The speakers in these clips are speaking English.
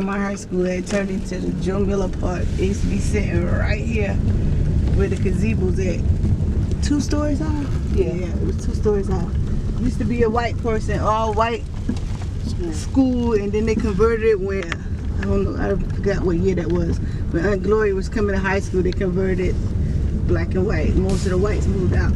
my high school had turned into the Joe Miller Park. It used to be sitting right here where the gazebo's at. 2 stories high? Yeah, it was 2 stories high. Used to be a white person, all white school, and then they converted it when, I don't know, I forgot what year that was. When Aunt Glory was coming to high school, they converted black and white. Most of the whites moved out.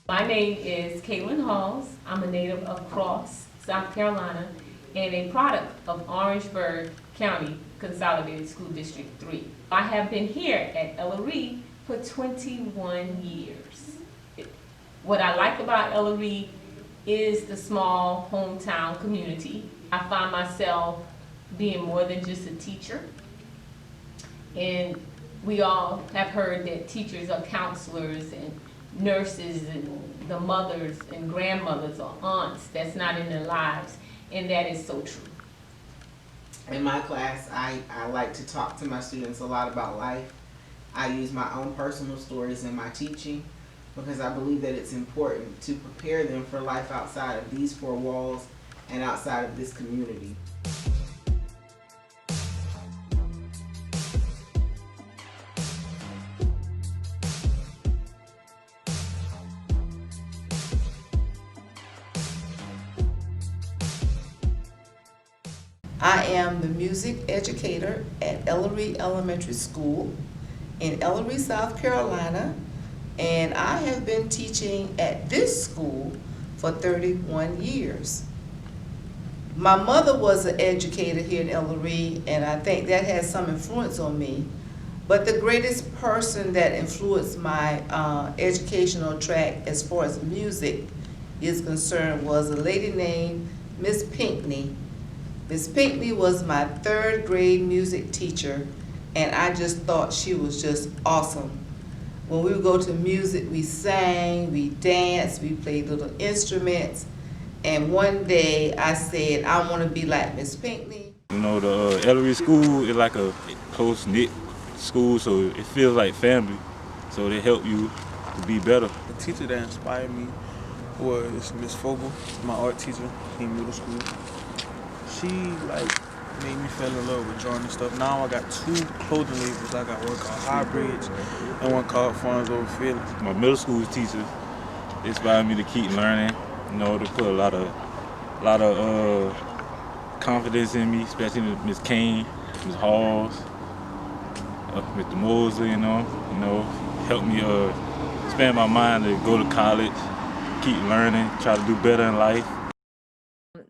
My name is Caitlin Halls. I'm a native of Cross, South Carolina, and a product of Orangeburg County Consolidated School District 3. I have been here at Elloree for 21 years. What I like about Elloree is the small hometown community. I find myself being more than just a teacher. And we all have heard that teachers are counselors and nurses and the mothers and grandmothers or aunts that's not in their lives, and that is so true. In my class, I like to talk to my students a lot about life. I use my own personal stories in my teaching because I believe that it's important to prepare them for life outside of these 4 walls and outside of this community. I am the music educator at Elloree Elementary School in Elloree, South Carolina, and I have been teaching at this school for 31 years. My mother was an educator here in Elloree, and I think that has some influence on me. But the greatest person that influenced my educational track as far as music is concerned was a lady named Miss Pinckney. Miss Pinckney was my 3rd grade music teacher, and I just thought she was just awesome. When we would go to music, we sang, we danced, we played little instruments, and one day I said, I want to be like Miss Pinckney. You know, the Elloree school is like a close-knit school, so it feels like family, so they help you to be better. The teacher that inspired me was Miss Fogel, my art teacher in middle school. She made me fall in love with drawing and stuff. Now I got 2 clothing labels. I got one called Hybrids and one called Farms Over Feelings. My middle school teacher inspired me to keep learning, you know, to put a lot of confidence in me, especially Miss Kane, Miss Halls, Mr. Mosley, you know, helped me expand my mind to go to college, keep learning, try to do better in life.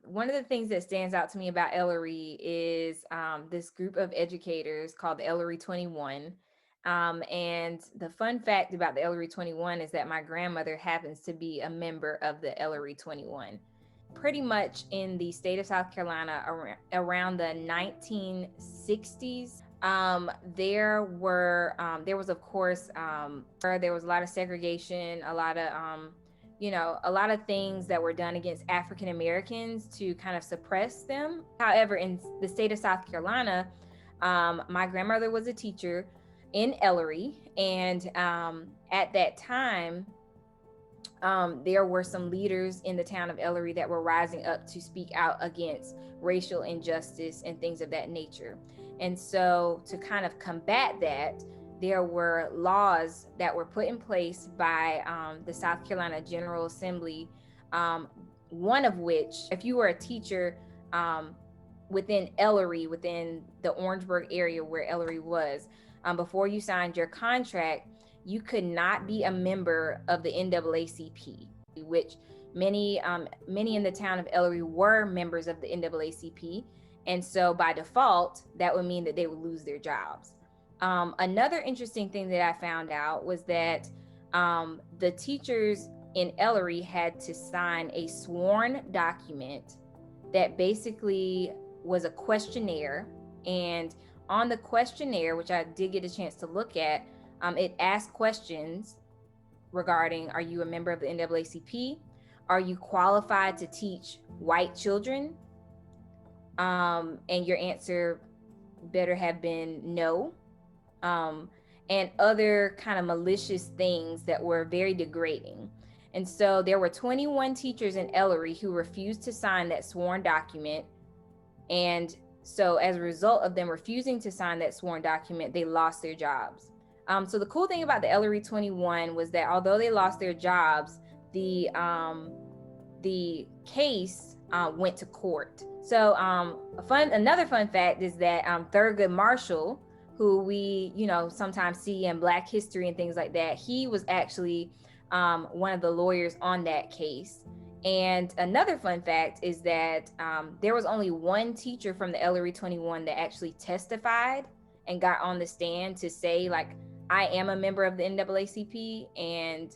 One of the things that stands out to me about Elloree is this group of educators called the Elloree 21. And the fun fact about the Elloree 21 is that my grandmother happens to be a member of the Elloree 21. Pretty much in the state of South Carolina around the 1960s, there was of course, there was a lot of segregation, a lot of things that were done against African Americans to kind of suppress them. However, in the state of South Carolina, my grandmother was a teacher in Elloree, and at that time, there were some leaders in the town of Elloree that were rising up to speak out against racial injustice and things of that nature. And so to kind of combat that, there were laws that were put in place by the South Carolina General Assembly, one of which, if you were a teacher within Elloree, within the Orangeburg area where Elloree was, before you signed your contract, you could not be a member of the NAACP, which many in the town of Elloree were members of the NAACP. And so by default, that would mean that they would lose their jobs. Another interesting thing that I found out was that the teachers in Elloree had to sign a sworn document that basically was a questionnaire. And on the questionnaire, which I did get a chance to look at, it asked questions regarding, are you a member of the NAACP? Are you qualified to teach white children? And your answer better have been no. and other kind of malicious things that were very degrading. And so there were 21 teachers in Elloree who refused to sign that sworn document. And so as a result of them refusing to sign that sworn document, they lost their jobs. So the cool thing about the Elloree 21 was that although they lost their jobs, the case went to court. So another fun fact is that Thurgood Marshall, who we sometimes see in Black history and things like that, he was actually one of the lawyers on that case. And another fun fact is that there was only one teacher from the Elloree 21 that actually testified and got on the stand to say, like, I am a member of the NAACP, and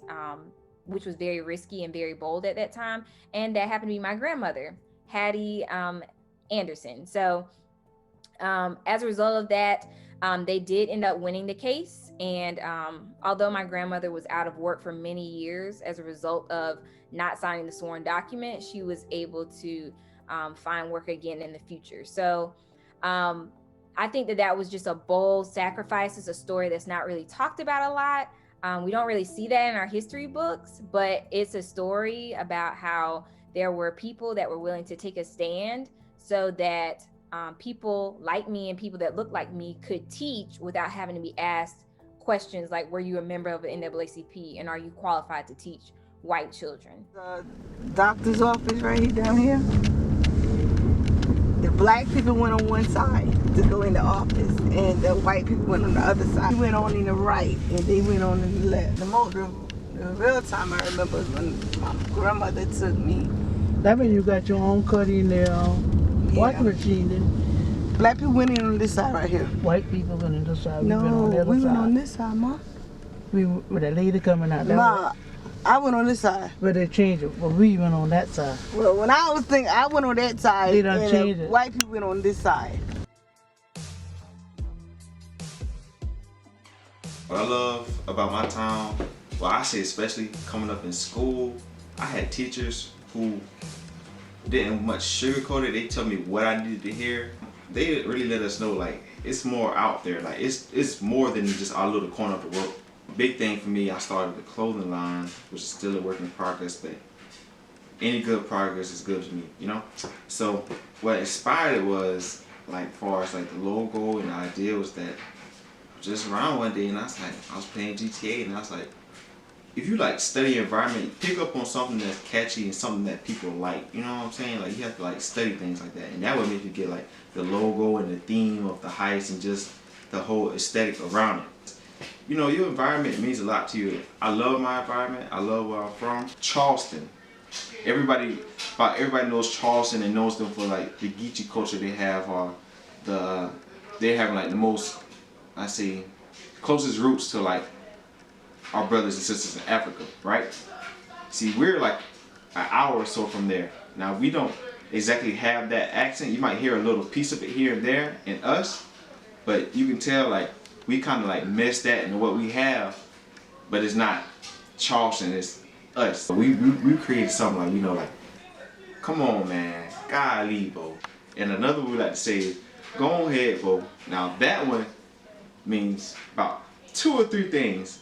which was very risky and very bold at that time. And that happened to be my grandmother, Hattie Anderson. So as a result of that, they did end up winning the case. And although my grandmother was out of work for many years as a result of not signing the sworn document, she was able to find work again in the future. So I think that was just a bold sacrifice. It's a story that's not really talked about a lot. We don't really see that in our history books, but it's a story about how there were people that were willing to take a stand so that people like me and people that look like me could teach without having to be asked questions like, were you a member of the NAACP and are you qualified to teach white children? The doctor's office right here down here. The Black people went on one side to go in the office, and the white people went on the other side. We went on in the right, and they went on in the left. The real time I remember was when my grandmother took me. That means you got your own cutting there, washing machine. Then Black people went in on this side right here. white people went on this side. No, we went on the other we side. went on this side, Ma. We with that lady coming out. That Ma, I went on this side. but they changed it. But we went on that side. Well, when I was thinking, I went on that side, They done and changed the it. white people went on this side. What I love about my town, well, I say especially coming up in school, I had teachers who didn't much sugarcoat it. They tell me what I needed to hear. They really let us know, like, it's more out there. Like, it's more than just our little corner of the world. Big thing for me, I started the clothing line, which is still a work in progress, but any good progress is good to me, you know? So what inspired it was, like, as far as like the logo and the idea was that just around one day, and I was playing GTA, and I was like, if you like study environment, pick up on something that's catchy and something that people like, you know what I'm saying? Like, you have to like study things like that, and that would make you get like the logo and the theme of the heights and just the whole aesthetic around it. You know, your environment means a lot to you. I love my environment. I love where I'm from. Charleston. Everybody knows Charleston and knows them for like the Geechee culture they have, or they have like the most, I say, closest roots to like our brothers and sisters in Africa, right? See, we're like an hour or so from there. Now, we don't exactly have that accent. You might hear a little piece of it here and there in us, but you can tell like we kind of like miss that in what we have, but it's not Charleston, it's us. We created something like, you know, like, come on, man, golly, Bo. And another we like to say is, go ahead, Bo. Now that one means about 2 or 3 things.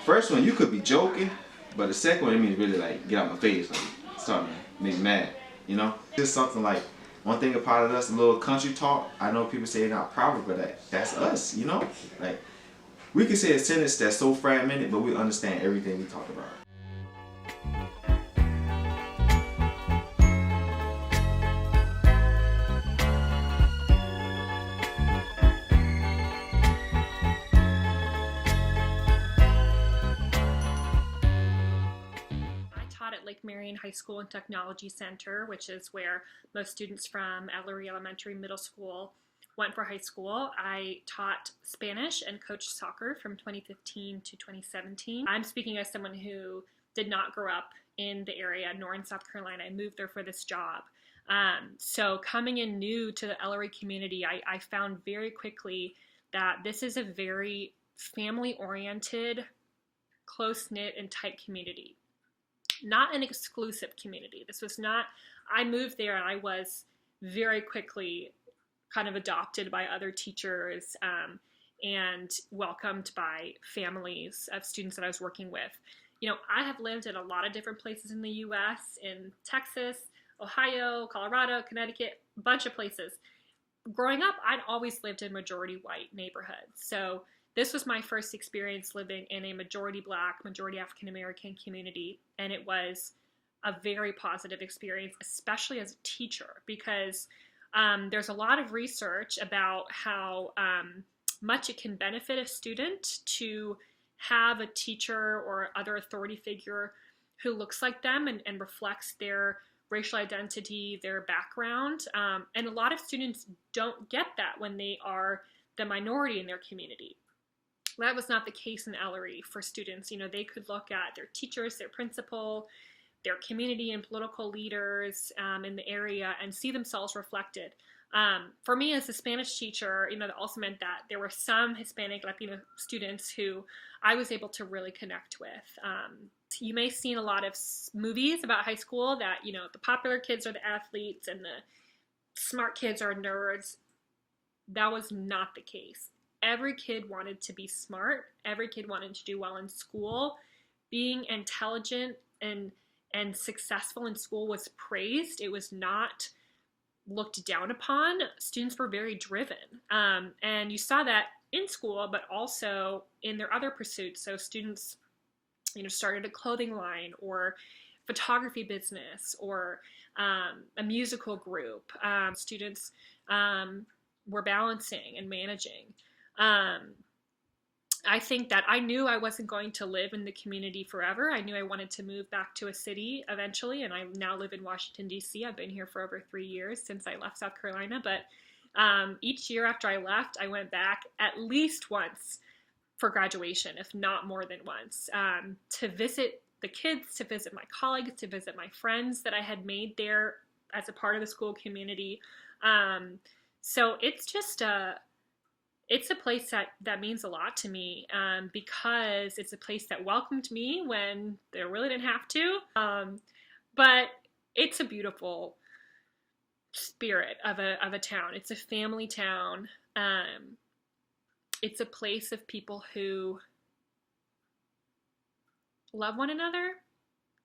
First one, you could be joking, but the second one, it means really like, get out my face, like, start make me mad, you know? Just something like, one thing about us, a little country talk. I know people say they're not proper, but that's us, you know? Like, we can say a sentence that's so fragmented, but we understand everything we talk about. At Lake Marion High School and Technology Center, which is where most students from Elloree Elementary Middle School went for high school. I taught Spanish and coached soccer from 2015 to 2017. I'm speaking as someone who did not grow up in the area nor in South Carolina. I moved there for this job. So coming in new to the Elloree community, I found very quickly that this is a very family-oriented, close-knit, and tight community. Not an exclusive community. This was not, I moved there and I was very quickly kind of adopted by other teachers and welcomed by families of students that I was working with. I have lived in a lot of different places in the US, in Texas, Ohio, Colorado, Connecticut, a bunch of places. Growing up, I'd always lived in majority white neighborhoods. So this was my first experience living in a majority Black, majority African American community. And it was a very positive experience, especially as a teacher, because there's a lot of research about how much it can benefit a student to have a teacher or other authority figure who looks like them and reflects their racial identity, their background. And a lot of students don't get that when they are the minority in their community. That was not the case in Elloree for students. They could look at their teachers, their principal, their community and political leaders in the area and see themselves reflected. For me as a Spanish teacher, that also meant that there were some Hispanic Latino students who I was able to really connect with. You may have seen a lot of movies about high school that, the popular kids are the athletes and the smart kids are nerds. That was not the case. Every kid wanted to be smart. Every kid wanted to do well in school. Being intelligent and successful in school was praised. It was not looked down upon. Students were very driven. And you saw that in school, but also in their other pursuits. So students, started a clothing line or photography business or a musical group. Students were balancing and managing. I think that I knew I wasn't going to live in the community forever. I knew I wanted to move back to a city eventually, and I now live in Washington, D.C. I've been here for over 3 years since I left South Carolina, but each year after I left, I went back at least once for graduation, if not more than once, to visit the kids, to visit my colleagues, to visit my friends that I had made there as a part of the school community. So it's just it's a place that means a lot to me because it's a place that welcomed me when they really didn't have to. But it's a beautiful spirit of a town. It's a family town. It's a place of people who love one another,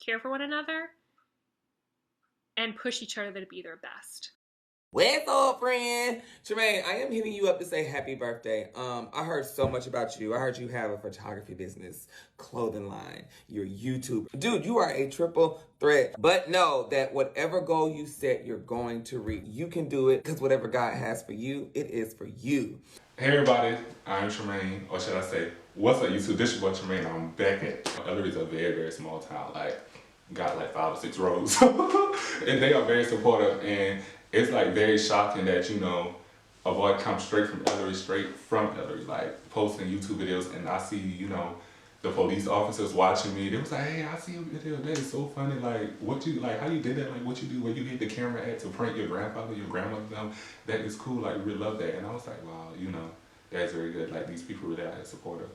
care for one another, and push each other to be their best. What's up, friend? Tremaine, I am hitting you up to say happy birthday. I heard so much about you. I heard you have a photography business, clothing line, your YouTube. Dude, you are a triple threat. But know that whatever goal you set, you're going to reach. You can do it because whatever God has for you, it is for you. Hey everybody, I'm Tremaine, or should I say, what's up YouTube? This is your boy Tremaine. I'm back at Elloree is a very, very small town. Got 5 or 6 roads. And they are very supportive, and it's very shocking that, a boy comes straight from Elloree, posting YouTube videos, and I see, the police officers watching me. They was like, hey, I see your video, that is so funny, how you did that, what you do, where you hit the camera at to prank your grandfather, your grandmother, that is cool, we really love that. And I was like, wow, that's very good, these people really are supportive.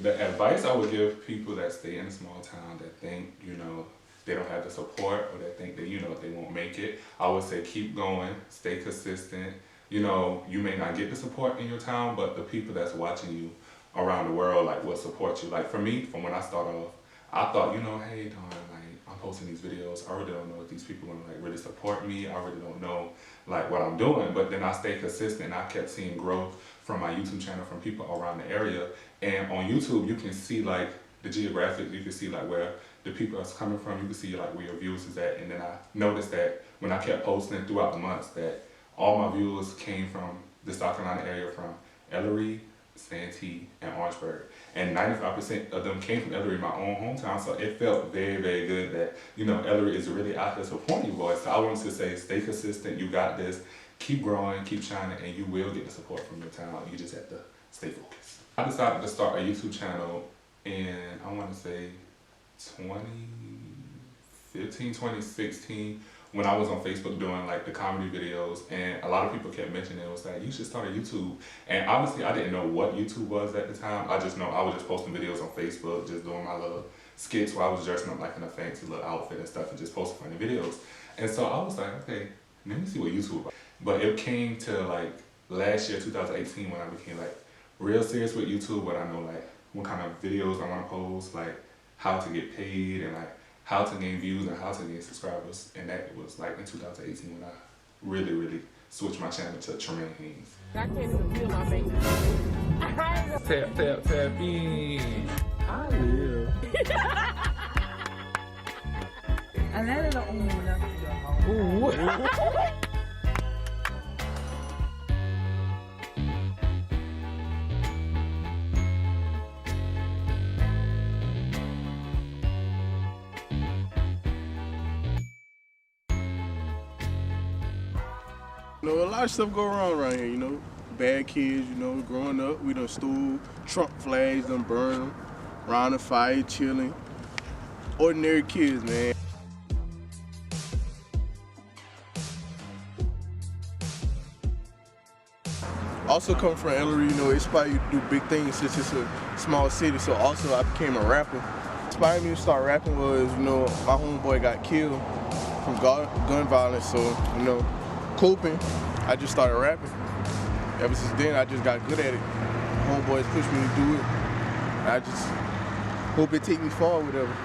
The advice I would give people that stay in a small town that think, they don't have the support or that think that, they won't make it, I would say keep going, stay consistent. You may not get the support in your town, but the people that's watching you around the world, will support you. For me, from when I started off, I thought, hey, darn, I'm posting these videos, I really don't know if these people are gonna really support me, I really don't know what I'm doing, but then I stayed consistent. I kept seeing growth from my YouTube channel from people around the area. And on YouTube, you can see the geographic, you can see where the people are coming from, you can see where your views is at. And then I noticed that when I kept posting throughout the months that all my viewers came from the South Carolina area, from Elloree, Santee, and Orangeburg. And 95% of them came from Elloree, my own hometown, so it felt very, very good that, Elloree is really out there supporting you boys. So I wanted to say, stay consistent, you got this, keep growing, keep shining, and you will get the support from your town. You just have to stay focused. I decided to start a YouTube channel in, I want to say, 2015, 2016, when I was on Facebook doing the comedy videos, and a lot of people kept mentioning it was you should start a YouTube. And obviously I didn't know what YouTube was at the time. I just know I was just posting videos on Facebook, just doing my little skits where I was dressing up in a fancy little outfit and stuff and just posting funny videos. And so I was like, okay, let me see what YouTube was. But it came to last year, 2018, when I became like real serious with YouTube, but I know like what kind of videos I want to post, like how to get paid and like how to gain views and how to gain subscribers. And that was like in 2018 when I really switched my channel to Tremaine Haynes. I can't even feel my fingers. Tap in. I will. Alala na umuna. You know, a lot of stuff go wrong around here, you know. Bad kids, you know, growing up, we done stole Trump flags, done burned them, around the fire, chilling. Ordinary kids, man. Also come from Elloree, you know, it inspired you to do big things since it's a small city, so also I became a rapper. Inspired me to start rapping was, you know, my homeboy got killed from gun violence, so, you know, coping, I just started rapping. Ever since then, I just got good at it. Homeboys pushed me to do it. I just hope it take me far, whatever.